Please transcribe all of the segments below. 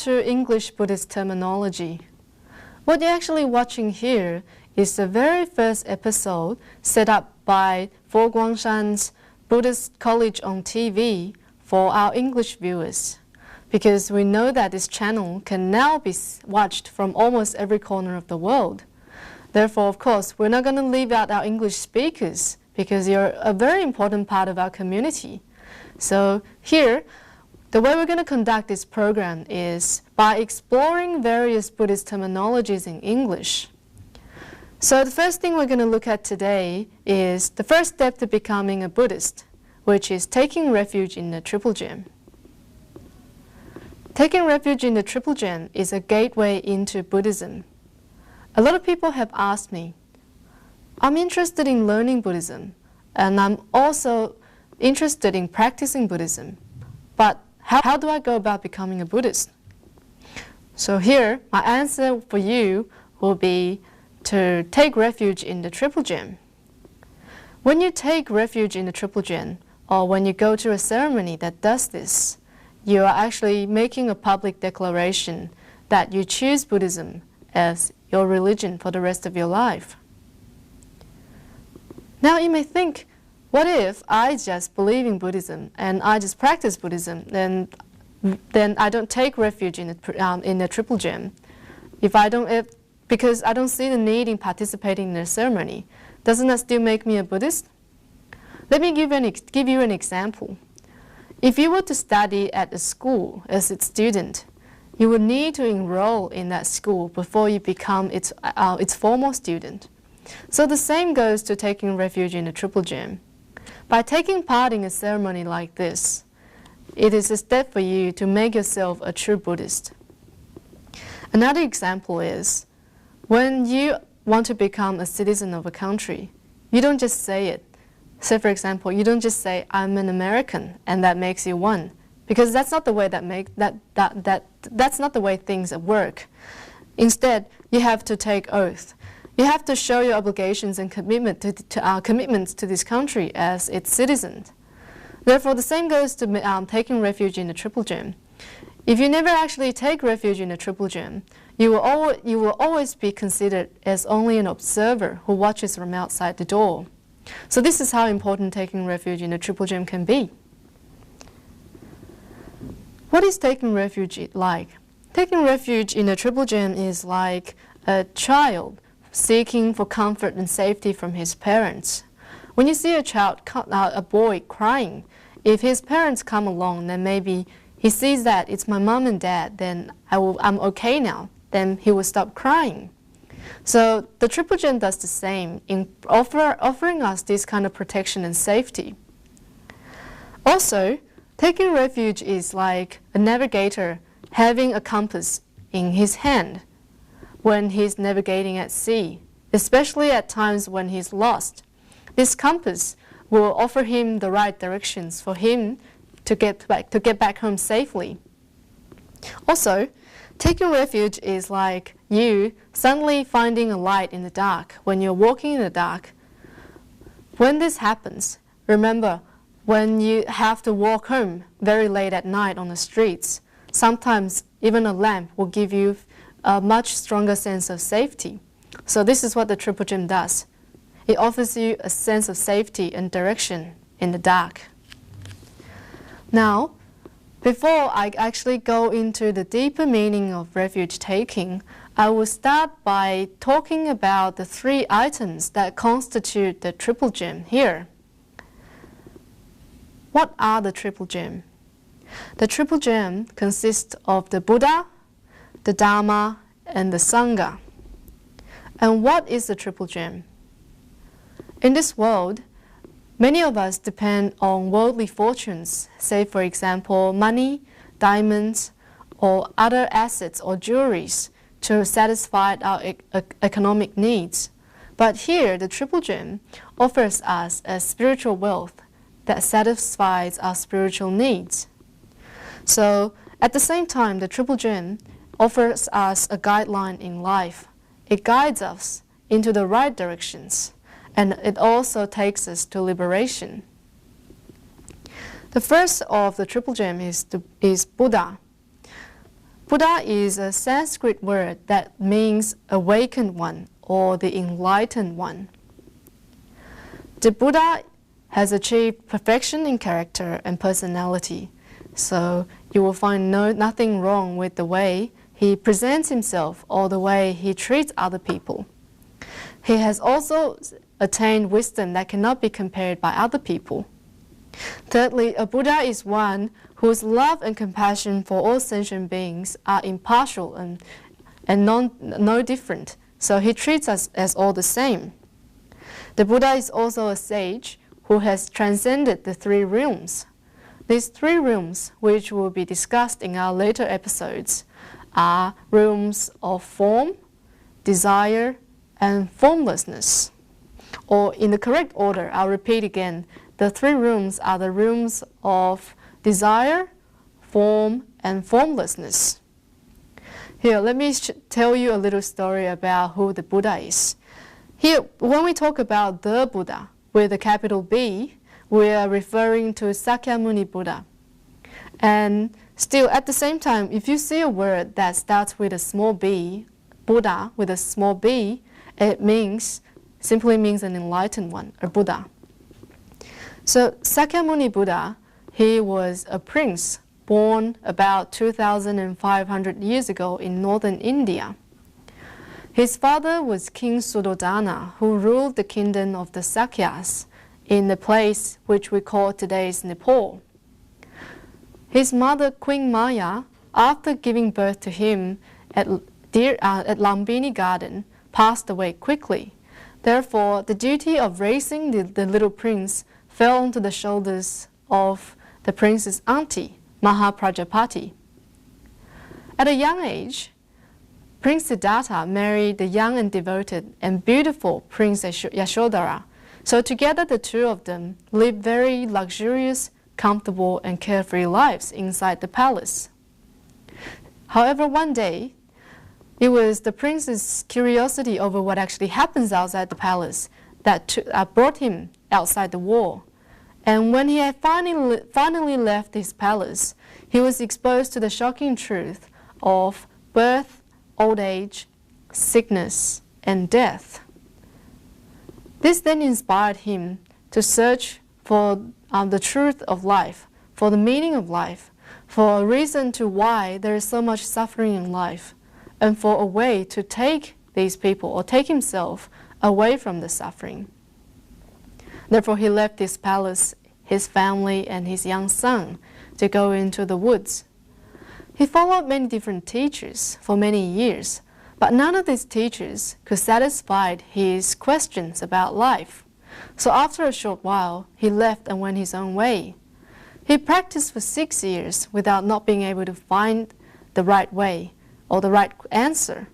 to English Buddhist terminology. What you're actually watching here is the very first episode set up by Fo Guangshan's Buddhist College on TV for our English viewers, because we know that this channel can now be watched from almost every corner of the world. Therefore, of course, we're not going to leave out our English speakers because you're a very important part of our community. So here, the way we're going to conduct this program is by exploring various Buddhist terminologies in English. So the first thing we're going to look at today is the first step to becoming a Buddhist, which is taking refuge in the Triple Gem. Taking refuge in the Triple Gem is a gateway into Buddhism. A lot of people have asked me, I'm interested in learning Buddhism, and I'm also interested in practicing Buddhism, but how do I go about becoming a Buddhist? So here, my answer for you will be to take refuge in the Triple Gem. When you take refuge in the Triple Gem, or when you go to a ceremony that does this, you are actually making a public declaration that you choose Buddhism as your religion for the rest of your life. Now you may think, what if I just believe in Buddhism and I just practice Buddhism, then I don't take refuge in the Triple Gem because I don't see the need in participating in the ceremony. Doesn't that still make me a Buddhist? Let me give you an example. If you were to study at a school as its student, you would need to enroll in that school before you become its formal student. So the same goes to taking refuge in the Triple Gem. By taking part in a ceremony like this, it is a step for you to make yourself a true Buddhist. Another example is, when you want to become a citizen of a country, you don't just say it. Say, for example, you don't just say, I'm an American, and that makes you one. Because that's not the way that's not the way things work. Instead, you have to take oath. You have to show your obligations and commitments to this country as its citizen. Therefore, the same goes to taking refuge in the Triple Gem. If you never actually take refuge in the Triple Gem, you will always be considered as only an observer who watches from outside the door. So this is how important taking refuge in the Triple Gem can be. What is taking refuge like? Taking refuge in the Triple Gem is like a child seeking for comfort and safety from his parents. When you see a boy crying, if his parents come along, then maybe he sees that it's my mom and dad, then I'm okay now, then he will stop crying. So the Triple Gem does the same in offering us this kind of protection and safety. Also, taking refuge is like a navigator having a compass in his hand when he's navigating at sea, especially at times when he's lost. This compass will offer him the right directions for him to get back home safely. Also, taking refuge is like you suddenly finding a light in the dark when you're walking in the dark. When this happens, remember, when you have to walk home very late at night on the streets, sometimes even a lamp will give you a much stronger sense of safety. So this is what the Triple Gem does. It offers you a sense of safety and direction in the dark. Now, before I actually go into the deeper meaning of refuge taking, I will start by talking about the 3 items that constitute the Triple Gem here. What are the Triple Gem? The Triple Gem consists of the Buddha, the Dharma, and the Sangha. And what is the Triple Gem? In this world, many of us depend on worldly fortunes, say for example money, diamonds, or other assets or jewelries to satisfy our economic needs. But here, the Triple Gem offers us a spiritual wealth that satisfies our spiritual needs. So, at the same time, the Triple Gem offers us a guideline in life. It guides us into the right directions, and it also takes us to liberation. The first of the Triple Gem is Buddha. Buddha is a Sanskrit word that means awakened one or the enlightened one. The Buddha has achieved perfection in character and personality, so you will find nothing wrong with the way he presents himself or the way he treats other people. He has also attained wisdom that cannot be compared by other people. Thirdly, a Buddha is one whose love and compassion for all sentient beings are impartial and no different, so he treats us as all the same. The Buddha is also a sage who has transcended the three realms. These three realms, which will be discussed in our later episodes, are realms of form, desire, and formlessness. Or in the correct order, I'll repeat again, the three realms are the realms of desire, form, and formlessness. Here, let me tell you a little story about who the Buddha is. Here, when we talk about the Buddha with a capital B, we are referring to Sakyamuni Buddha. And still, at the same time, if you see a word that starts with a small b, Buddha with a small b, it simply means an enlightened one, a Buddha. So Sakyamuni Buddha, he was a prince born about 2,500 years ago in northern India. His father was King Suddhodana, who ruled the kingdom of the Sakyas in the place which we call today's Nepal. His mother, Queen Maya, after giving birth to him at Lumbini Garden, passed away quickly. Therefore, the duty of raising the little prince fell onto the shoulders of the prince's auntie, Mahaprajapati. At a young age, Prince Siddhartha married the young and devoted and beautiful Prince Yashodhara. So together the two of them lived very luxurious, comfortable, and carefree lives inside the palace. However, one day, it was the prince's curiosity over what actually happens outside the palace that brought him outside the wall. And when he had finally left his palace, he was exposed to the shocking truth of birth, old age, sickness, and death. This then inspired him to search for the truth of life, for the meaning of life, for a reason to why there is so much suffering in life, and for a way to take these people or take himself away from the suffering. Therefore, he left his palace, his family, and his young son to go into the woods. He followed many different teachers for many years, but none of these teachers could satisfy his questions about life. So after a short while, he left and went his own way. He practiced for 6 years without not being able to find the right way or the right answer.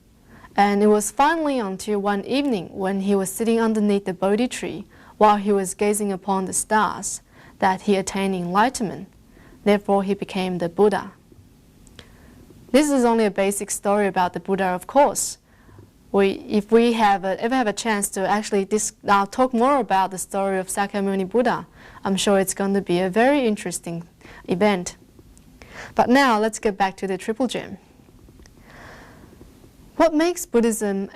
And it was finally until one evening when he was sitting underneath the Bodhi tree while he was gazing upon the stars that he attained enlightenment. Therefore, he became the Buddha. This is only a basic story about the Buddha, of course. If we ever have a chance to actually talk more about the story of Sakyamuni Buddha, I'm sure it's going to be a very interesting event. But now, let's get back to the Triple Gem. What makes Buddhism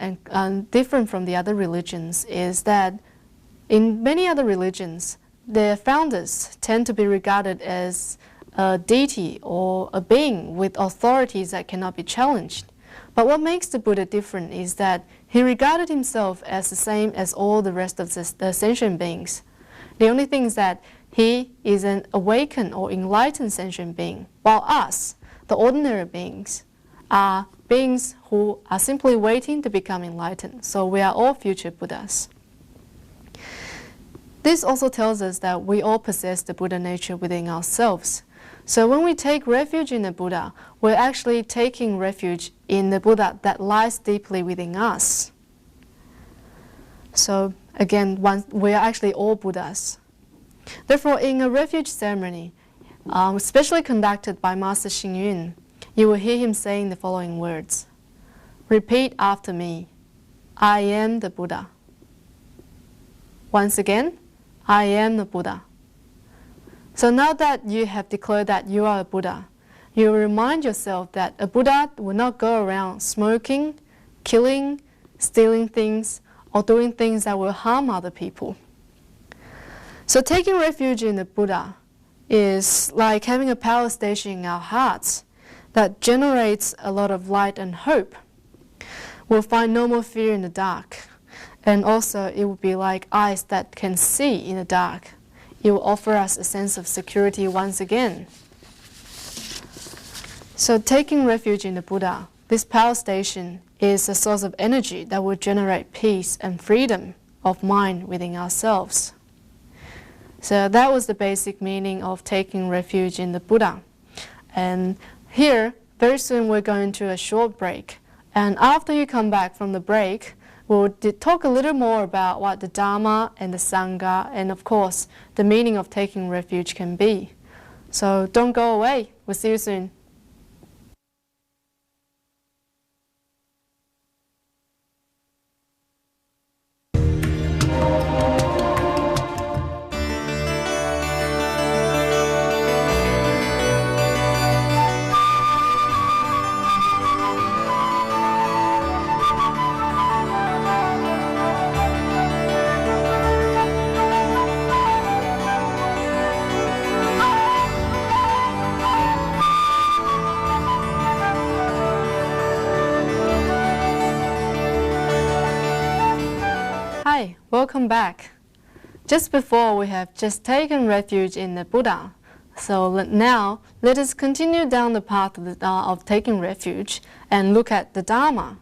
different from the other religions is that in many other religions, their founders tend to be regarded as a deity or a being with authorities that cannot be challenged. But what makes the Buddha different is that he regarded himself as the same as all the rest of the sentient beings. The only thing is that he is an awakened or enlightened sentient being, while us, the ordinary beings, are beings who are simply waiting to become enlightened. So we are all future Buddhas. This also tells us that we all possess the Buddha nature within ourselves. So when we take refuge in the Buddha, we're actually taking refuge in the Buddha that lies deeply within us. So again, we are actually all Buddhas. Therefore, in a refuge ceremony, especially conducted by Master Xing Yun, you will hear him saying the following words. Repeat after me. I am the Buddha. Once again, I am the Buddha. So now that you have declared that you are a Buddha, you remind yourself that a Buddha will not go around smoking, killing, stealing things, or doing things that will harm other people. So taking refuge in the Buddha is like having a power station in our hearts that generates a lot of light and hope. We'll find no more fear in the dark. And also it will be like eyes that can see in the dark. It will offer us a sense of security once again. So taking refuge in the Buddha, this power station is a source of energy that will generate peace and freedom of mind within ourselves. So that was the basic meaning of taking refuge in the Buddha. And here, very soon we're going to a short break. And after you come back from the break, we'll talk a little more about what the Dharma and the Sangha and, of course, the meaning of taking refuge can be. So don't go away. We'll see you soon. Hi, welcome back. Just before we have just taken refuge in the Buddha. So now let us continue down the path of taking refuge and look at the Dharma.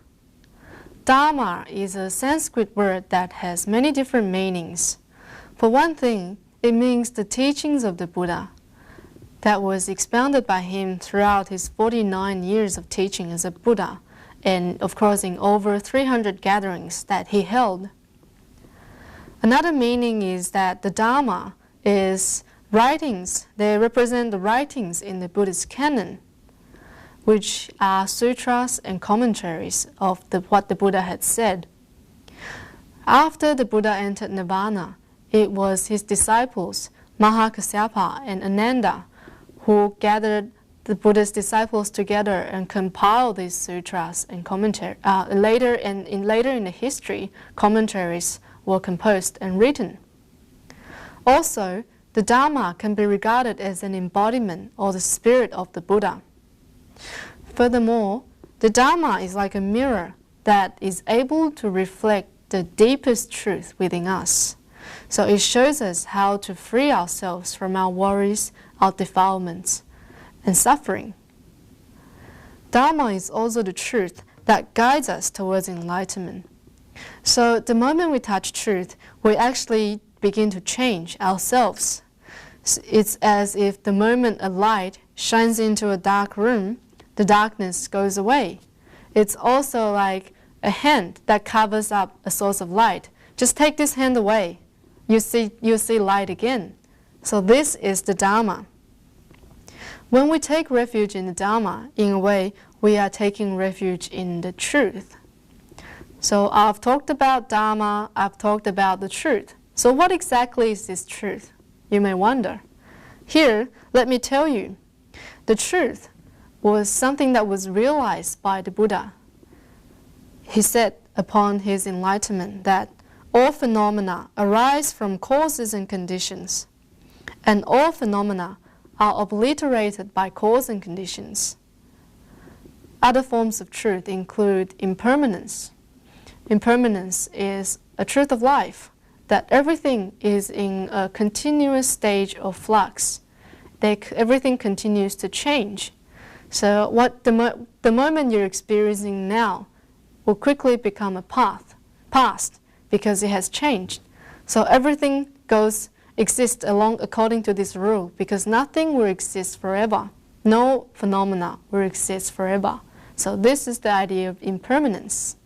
Dharma is a Sanskrit word that has many different meanings. For one thing, it means the teachings of the Buddha that was expounded by him throughout his 49 years of teaching as a Buddha, and of course in over 300 gatherings that he held. Another meaning is that the Dharma is writings. They represent the writings in the Buddhist canon, which are sutras and commentaries of what the Buddha had said. After the Buddha entered Nirvana, it was his disciples, Mahakasyapa and Ananda, who gathered the Buddha's disciples together and compiled these sutras and commentaries. Later in the history, commentaries were composed and written. Also, the Dharma can be regarded as an embodiment or the spirit of the Buddha. Furthermore, the Dharma is like a mirror that is able to reflect the deepest truth within us. So it shows us how to free ourselves from our worries, our defilements, and suffering. Dharma is also the truth that guides us towards enlightenment. So the moment we touch truth, we actually begin to change ourselves. It's as if the moment a light shines into a dark room, the darkness goes away. It's also like a hand that covers up a source of light. Just take this hand away, you see light again. So this is the Dharma. When we take refuge in the Dharma, in a way, we are taking refuge in the truth. So I've talked about Dharma, I've talked about the truth. So what exactly is this truth? You may wonder. Here, let me tell you. The truth was something that was realized by the Buddha. He said upon his enlightenment that all phenomena arise from causes and conditions, and all phenomena are obliterated by cause and conditions. Other forms of truth include impermanence. Impermanence is a truth of life, that everything is in a continuous stage of flux. Everything continues to change. So the moment you're experiencing now will quickly become a past, because it has changed. So everything exists according to this rule, because nothing will exist forever. No phenomena will exist forever. So this is the idea of impermanence.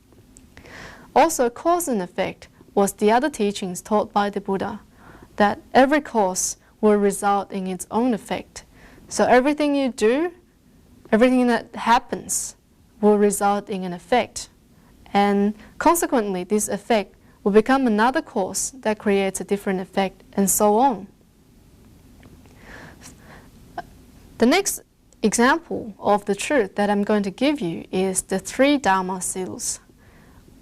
Also, cause and effect was the other teachings taught by the Buddha, that every cause will result in its own effect. So everything you do, everything that happens will result in an effect. And consequently, this effect will become another cause that creates a different effect, and so on. The next example of the truth that I'm going to give you is the 3 Dharma seals.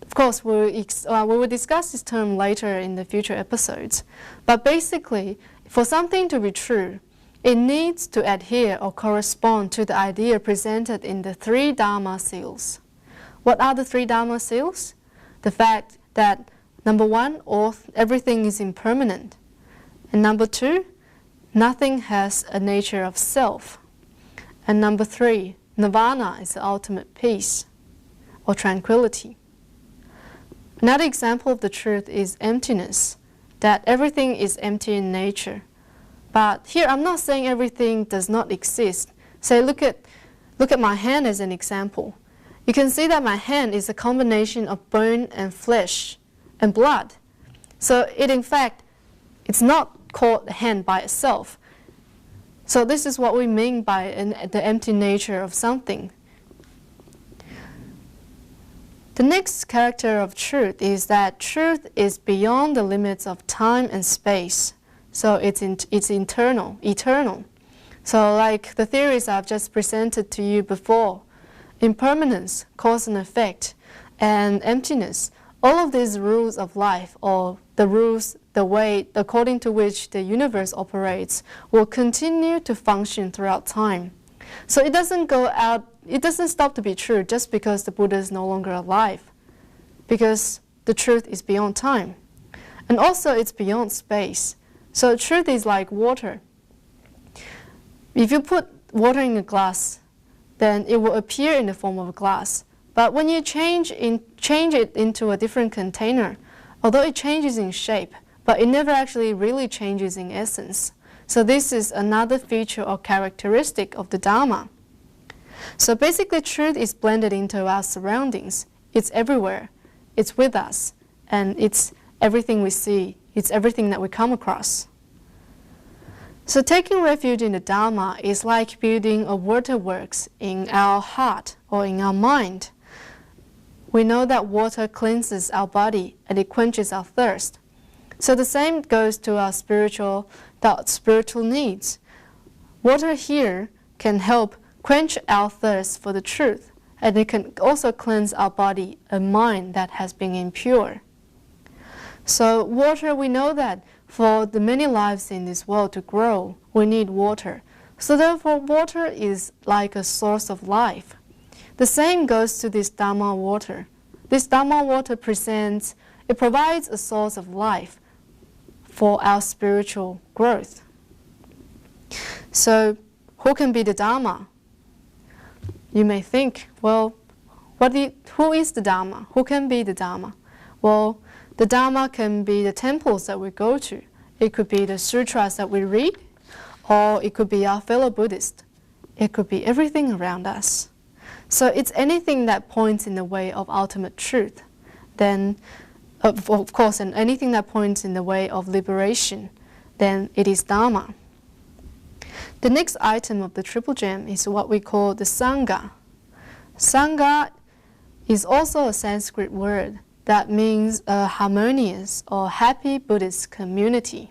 Of course, we will discuss this term later in the future episodes. But basically, for something to be true, it needs to adhere or correspond to the idea presented in the 3 Dharma seals. What are the 3 Dharma seals? The fact that, number 1, everything is impermanent. And number 2, nothing has a nature of self. And number 3, nirvana is the ultimate peace or tranquility. Another example of the truth is emptiness, that everything is empty in nature. But here I'm not saying everything does not exist. Say, look at my hand as an example. You can see that my hand is a combination of bone and flesh and blood. So in fact, it's not called a hand by itself. So this is what we mean by the empty nature of something. The next character of truth is that truth is beyond the limits of time and space. So it's eternal. So like the theories I've just presented to you before, impermanence, cause and effect, and emptiness, all of these rules of life, or the rules, the way according to which the universe operates, will continue to function throughout time. So it doesn't stop to be true just because the Buddha is no longer alive, because the truth is beyond time. And also it's beyond space. So truth is like water. If you put water in a glass, then it will appear in the form of a glass. But when you change it into a different container, although it changes in shape, but it never actually really changes in essence. So this is another feature or characteristic of the Dharma. So basically truth is blended into our surroundings. It's everywhere. It's with us. And it's everything we see. It's everything that we come across. So taking refuge in the Dharma is like building a waterworks in our heart or in our mind. We know that water cleanses our body and it quenches our thirst. So the same goes to our spiritual needs. Water here can help quench our thirst for the truth, and it can also cleanse our body and mind that has been impure. So water, we know that for the many lives in this world to grow, we need water. So therefore, water is like a source of life. The same goes to this Dharma water. This Dharma water provides a source of life for our spiritual growth. So who can be the Dharma? You may think, well, who is the Dharma? Who can be the Dharma? Well, the Dharma can be the temples that we go to. It could be the sutras that we read, or it could be our fellow Buddhists. It could be everything around us. So it's anything that points in the way of ultimate truth. Then, of course, and anything that points in the way of liberation, then it is Dharma. The next item of the Triple Gem is what we call the Sangha. Sangha is also a Sanskrit word that means a harmonious or happy Buddhist community.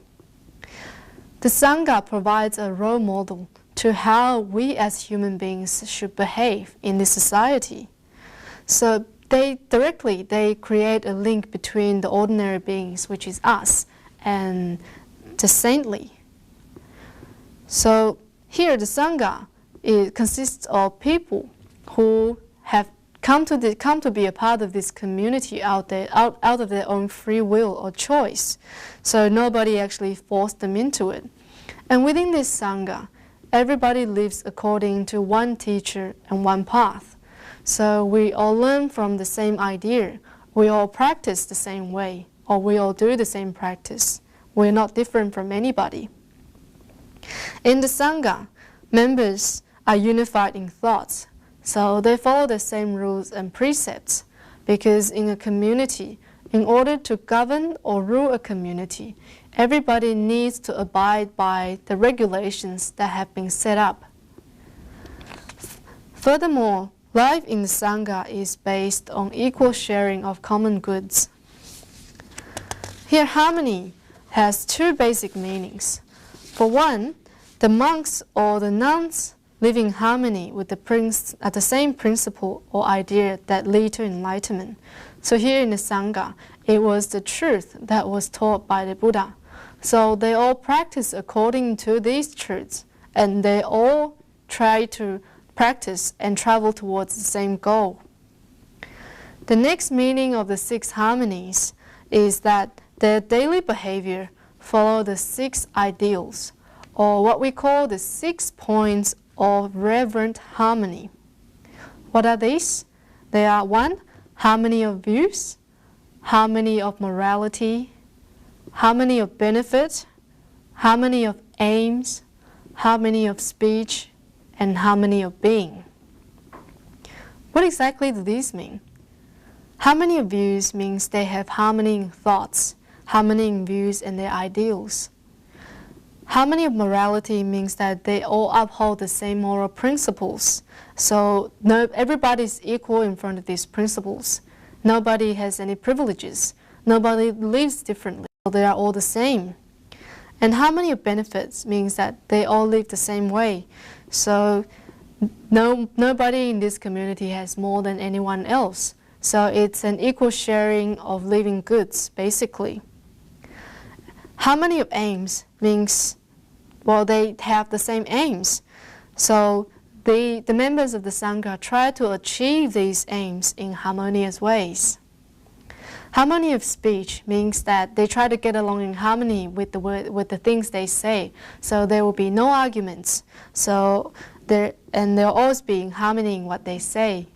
The Sangha provides a role model to how we as human beings should behave in this society. So they create a link between the ordinary beings, which is us, and the saintly. So here the Sangha consists of people who have come to be a part of this community out of their own free will or choice. So nobody actually forced them into it. And within this Sangha, everybody lives according to one teacher and one path. So we all learn from the same idea. We all practice the same way, or we all do the same practice. We're not different from anybody. In the Sangha, members are unified in thoughts. So they follow the same rules and precepts, because in a community, in order to govern or rule a community, everybody needs to abide by the regulations that have been set up. Furthermore, life in the Sangha is based on equal sharing of common goods. Here, harmony has two basic meanings. For one, the monks or the nuns live in harmony with the same principle or idea that lead to enlightenment. So here in the Sangha, it was the truth that was taught by the Buddha. So they all practice according to these truths, and they all try to practice and travel towards the same goal. The next meaning of the 6 harmonies is that their daily behavior follow the 6 ideals, or what we call the 6 points of reverent harmony. What are these? They are 1. Harmony of views, harmony of morality, harmony of benefit, harmony of aims, harmony of speech, and harmony of being. What exactly do these mean? Harmony of views means they have harmony in thoughts, harmony in views and their ideals. Harmony of morality means that they all uphold the same moral principles. So everybody is equal in front of these principles. Nobody has any privileges. Nobody lives differently. They are all the same. And harmony of benefits means that they all live the same way. So nobody in this community has more than anyone else. So it's an equal sharing of living goods, basically. Harmony of aims means, well, they have the same aims. So the members of the Sangha try to achieve these aims in harmonious ways. Harmony of speech means that they try to get along in harmony with the things they say. So there will be no arguments. They'll always be in harmony in what they say.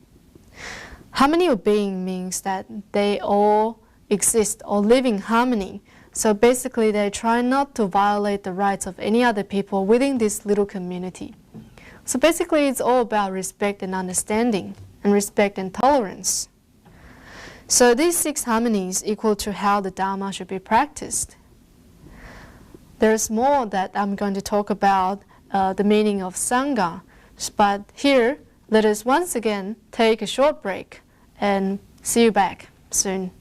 Harmony of being means that they all exist or live in harmony. So basically they try not to violate the rights of any other people within this little community. So basically it's all about respect and understanding, and respect and tolerance. So these 6 harmonies equal to how the Dharma should be practiced. There's more that I'm going to talk about the meaning of Sangha, but here let us once again take a short break and see you back soon.